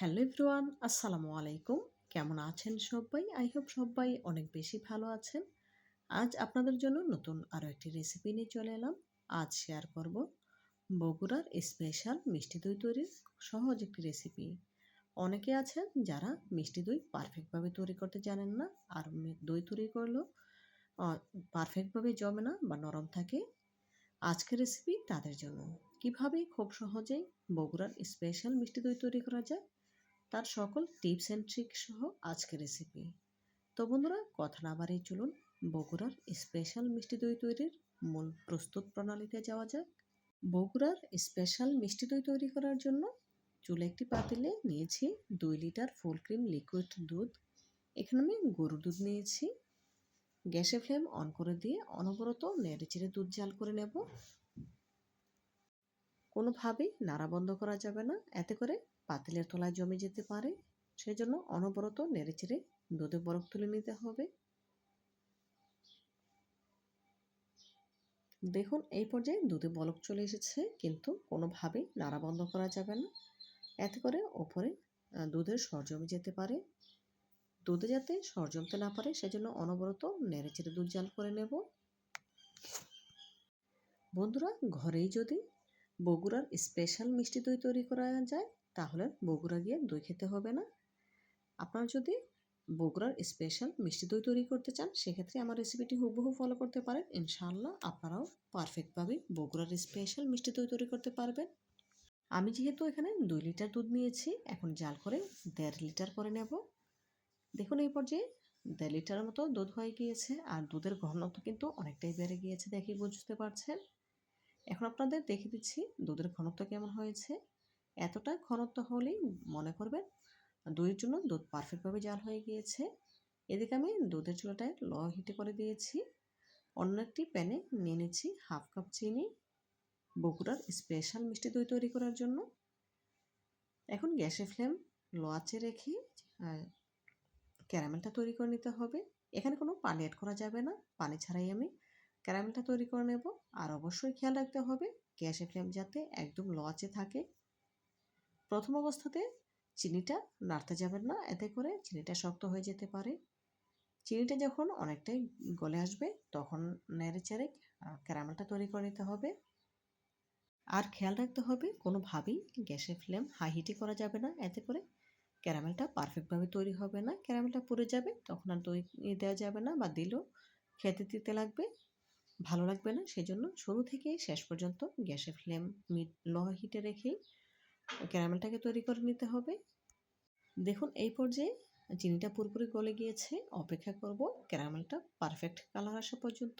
Hello everyone, আসসালামু আলাইকুম। কেমন আছেন সবাই? আই হোপ সবাই অনেক বেশি ভালো আছেন। আজ আপনাদের জন্য নতুন আরও একটি রেসিপি নিয়ে চলে এলাম। আজ শেয়ার করব বগুড়ার স্পেশাল মিষ্টি দই তৈরির সহজ একটি রেসিপি। অনেকে আছেন যারা মিষ্টি দই পারফেক্টভাবে তৈরি করতে জানেন না, আর দই তৈরি করলেও পারফেক্টভাবে জমে না বা নরম থাকে। আজকের রেসিপি তাদের জন্য। কিভাবে খুব সহজেই বগুড়ার স্পেশাল মিষ্টি দই তৈরি করা যায় তার সকল টিপস অ্যান্ড ট্রিক সহ আজকের রেসিপি। তো বন্ধুরা, কথা না বাড়িয়ে চলুন বগুড়ার স্পেশাল মিষ্টি দই তৈরির মূল প্রস্তুত প্রণালীতে যাওয়া যাক। বগুড়ার স্পেশাল মিষ্টি দই তৈরি করার জন্য চুলে একটি পাতিলে নিয়েছি 2 লিটার ফুল ক্রিম লিকুইড দুধ। এখানে আমি গরুর দুধ নিয়েছি। গ্যাসের ফ্লেম অন করে দিয়ে অনবরত নেড়েচেড়ে দুধ জাল করে নেব। কোনোভাবেই নাড়া বন্ধ করা যাবে না, এতে করে পাতিলের তলায় জমে যেতে পারে। সেজন্য অনবরত নেড়েচেড়ে দুধে বরফ তুলে নিতে হবে। দেখুন, এই পর্যায়ে দুধে বলক চলে এসেছে, কিন্তু কোনোভাবেই নাড়া বন্ধ করা যাবে না, এতে করে ওপরে দুধের স্বর জমে যেতে পারে। দুধে যাতে স্বর জমতে না পারে সেজন্য অনবরত নেড়েচেড়ে দুধ জাল করে নেব। বন্ধুরা, ঘরেই যদি বগুড়ার স্পেশাল মিষ্টি দই তৈরি করা যায় তাহলে বগুড়া গিয়ে দই খেতে হবে না। আপনারা যদি বগুড়ার স্পেশাল মিষ্টি দই তৈরি করতে চান সেক্ষেত্রে আমার রেসিপিটি হুবহু ফলো করতে পারেন। ইনশাআল্লাহ আপনারাও পারফেক্টভাবে বগুড়ার স্পেশাল মিষ্টি দই তৈরি করতে পারবেন। আমি যেহেতু এখানে 2 লিটার দুধ নিয়েছি, এখন জাল করে 1.5 লিটার করে নেব। দেখুন, এই পর্যায়ে 1.5 লিটারের মতো দুধ হয়ে গিয়েছে, আর দুধের ঘনত্ব কিন্তু অনেকটাই বেড়ে গিয়েছে, দেখেই বুঝতে পারছেন। এখন আপনাদের দেখে দিচ্ছি দুধের ঘনত্ব কেমন হয়েছে। এতটা ঘনত্ব হলেই মনে করবেন দইয়ের জন্য দুধ পারফেক্টভাবে জাল হয়ে গিয়েছে। এদিকে আমি দুধের চুলাটায় লো হিটে করে দিয়েছি। অন্য একটি প্যানে নিয়ে নিচ্ছি 1/2 কাপ চিনি, বগুড়ার স্পেশাল মিষ্টি দই তৈরি করার জন্য। এখন গ্যাসের ফ্লেম লো আঁচে রেখে ক্যারামেলটা তৈরি করে নিতে হবে। এখানে কোনো পানি অ্যাড করা যাবে না, পানি ছাড়াই আমি ক্যারামেলটা তৈরি করে নেব। আর অবশ্যই খেয়াল রাখতে হবে গ্যাসের ফ্লেম যাতে একদম লো আঁচে থাকে। প্রথম অবস্থাতে চিনিটা নাড়তে যাবেন না, এতে করে চিনিটা শক্ত হয়ে যেতে পারে। চিনিটা যখন অনেকটাই গলে আসবে তখন নেড়েচেড়ে ক্যারামেলটা তৈরি করে নিতে হবে। আর খেয়াল রাখতে হবে কোনোভাবেই গ্যাসের ফ্লেম হাই হিটে করা যাবে না, এতে করে ক্যারামেলটা পারফেক্টভাবে তৈরি হবে না। ক্যারামেলটা পুড়ে যাবে, তখন আর দই দেওয়া যাবে না, বা দিলেও খেতে দিতে লাগবে, ভালো লাগবে না। সেজন্য শুরু থেকে শেষ পর্যন্ত গ্যাসের ফ্লেম লো হিটে রেখেই ক্যারামেলটাকে তৈরি করে নিতে হবে। দেখুন, এই পর্যায়ে চিনিটা পুরোপুরি গলে গিয়েছে। অপেক্ষা করব ক্যারামেলটা পারফেক্ট কালার আসা পর্যন্ত।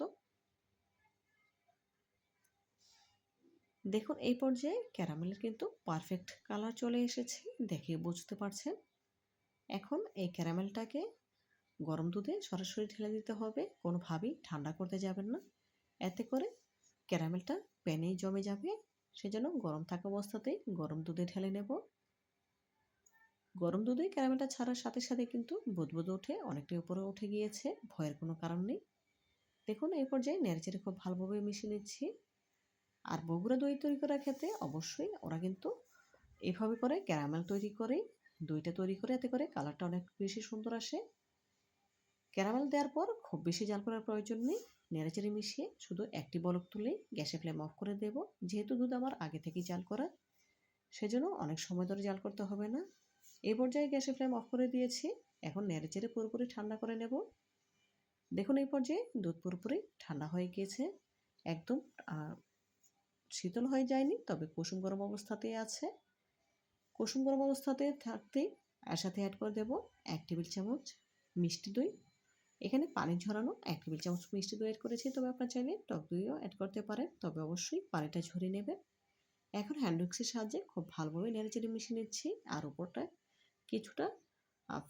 দেখুন, এই পর্যায়ে ক্যারামেলের কিন্তু পারফেক্ট কালার চলে এসেছে, দেখে বুঝতে পারছেন। এখন এই ক্যারামেলটাকে গরম দুধে সরাসরি ঢেলে দিতে হবে, কোনোভাবেই ঠান্ডা করতে যাবেন না, এতে করে ক্যারামেলটা প্যানেই জমে যাবে। সেজন্য গরম থাকা অবস্থাতেই গরম দুধে ঢেলে নেব। গরম দুধে ক্যারামেলটা ছাড়ার সাথে সাথে কিন্তু বুদবুদ উঠে অনেকটাই উপরে উঠে গিয়েছে, ভয়ের কোনো কারণ নেই। দেখুন, এই পর্যায়ে নেড়েচেড়ে খুব ভালোভাবে মিশিয়ে নিচ্ছি। আর বগুড়া দই তৈরি করার ক্ষেত্রে অবশ্যই ওরা কিন্তু এভাবে করে ক্যারামেল তৈরি করে দইটা তৈরি করে, এতে করে কালারটা অনেক বেশি সুন্দর আসে। ক্যারামেল দেওয়ার পর খুব বেশি জাল করার প্রয়োজন নেই, নেড়েচেড়ে মিশিয়ে শুধু একটি বলক তুলেই গ্যাসের ফ্লেম অফ করে দেব। যেহেতু দুধ আমার আগে থেকেই জাল করা, সেজন্য অনেক সময় ধরে জাল করতে হবে না। এই পর্যায়ে গ্যাসের ফ্লেম অফ করে দিয়েছি। এখন নেড়েচেড়ে পুরোপুরি ঠান্ডা করে নেব। দেখুন, এই পর্যায়ে দুধ পুরোপুরি ঠান্ডা হয়ে গিয়েছে, একদম শীতল হয়ে যায়নি, তবে কুসুম গরম অবস্থাতেই আছে। কুসুম গরম অবস্থাতে থাকতেই এর সাথে অ্যাড করে দেব 1 টেবিল চামচ মিষ্টি দই। এখানে পানি ঝরানো 1 টেবিল চামচ মিষ্টি দই অ্যাড করেছি, তবে আপনারা চাইলে টক দইও অ্যাড করতে পারেন, তবে অবশ্যই পানিটা ঝরিয়ে নেবেন। এখন হ্যান্ড উইক্সের সাহায্যে খুব ভালোভাবে নেড়েচেড়ে মিশিয়ে নিচ্ছি, আর উপরটায় কিছুটা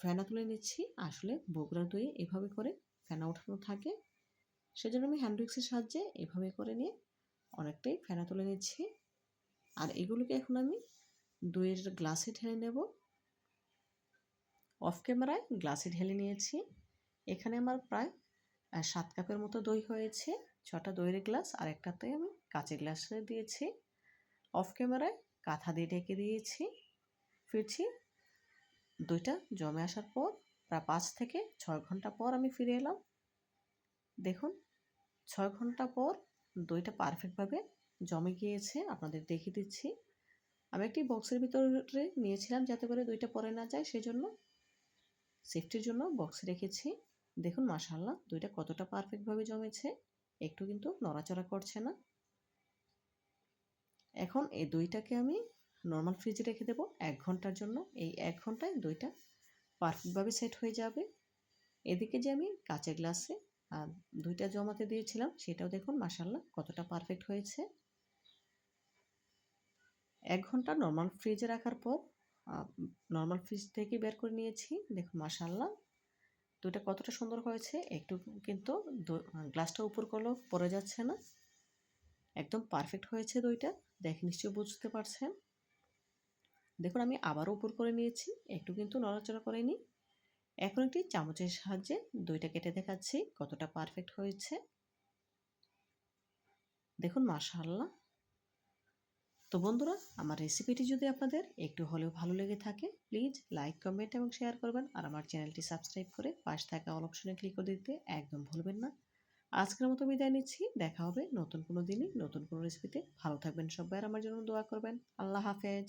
ফেনা তুলে নিচ্ছি। আসলে বগুড়া দইয়ে এভাবে করে ফেনা ওঠানো থাকে, সেজন্য আমি হ্যান্ড উইক্সের সাহায্যে এভাবে করে নিয়ে অনেকটাই ফেনা তুলে নিচ্ছি। আর এগুলোকে এখন আমি দইয়ের গ্লাসে ঢেলে নেব। অফ ক্যামেরায় গ্লাসে ঢেলে নিয়েছি। এখানে আমার প্রায় 7 কাপের মতো দই হয়েছে। 6টা দইয়ের গ্লাস আর একটাতে আমি কাঁচের গ্লাসে দিয়েছি। অফ ক্যামেরায় কাঁথা দিয়ে ঢেকে দিয়েছি। ফিরছি দইটা জমে আসার পর প্রায় 5 থেকে 6 ঘন্টা পর আমি ফিরে এলাম। দেখুন 6 ঘন্টা পর দইটা পারফেক্টভাবে জমে গিয়েছে। আপনাদের দেখিয়ে দিচ্ছি। আমি একটি বক্সের ভিতরে নিয়েছিলাম যাতে করে দইটা পড়ে না যায়, সেজন্য সেফটির জন্য বক্সে রেখেছি। দেখুন মাশাআল্লাহ দইটা কতটা পারফেক্টভাবে জমেছে, একটু কিন্তু নড়াচড়া করছে না। এখন এই দইটাকে আমি নরমাল ফ্রিজে রেখে দেবো 1 ঘন্টার জন্য। এই 1 ঘন্টায় দইটা পারফেক্টভাবে সেট হয়ে যাবে। এদিকে যে আমি কাঁচের গ্লাসে দইটা জমাতে দিয়েছিলাম সেটাও দেখুন মাশাআল্লাহ কতটা পারফেক্ট হয়েছে। 1 ঘন্টা নরমাল ফ্রিজে রাখার পর নরমাল ফ্রিজ থেকে বের করে নিয়েছি। দেখুন মাশাআল্লাহ দইটা কতটা সুন্দর হয়েছে। একটু কিন্তু গ্লাসটা উপর করলেও পড়ে যাচ্ছে না। একদম পারফেক্ট হয়েছে দইটা। দেখে নিশ্চয়ই বুঝতে পারছেন। দেখুন আমি আবারও উপর করে নিয়েছি। একটু কিন্তু নড়াচড়া করিনি। এখন একটি চামচের সাহায্যে দইটা কেটে দেখাচ্ছি কতটা পারফেক্ট হয়েছে। দেখুন মাশাআল্লাহ। তো বন্ধুরা, আমার রেসিপিটি যদি আপনাদের একটু হলেও ভালো লেগে থাকে, প্লিজ লাইক, কমেন্ট এবং শেয়ার করবেন। আর আমার চ্যানেলটি সাবস্ক্রাইব করে পাশে থাকা অল অপশনে ক্লিক করে দিতে একদম ভুলবেন না। আজকের মতো বিদায় নিচ্ছি। দেখা হবে নতুন কোনো দিনে নতুন কোনো রেসিপিতে। ভালো থাকবেন সবাই আর আমার জন্য দোয়া করবেন। আল্লাহ হাফেজ।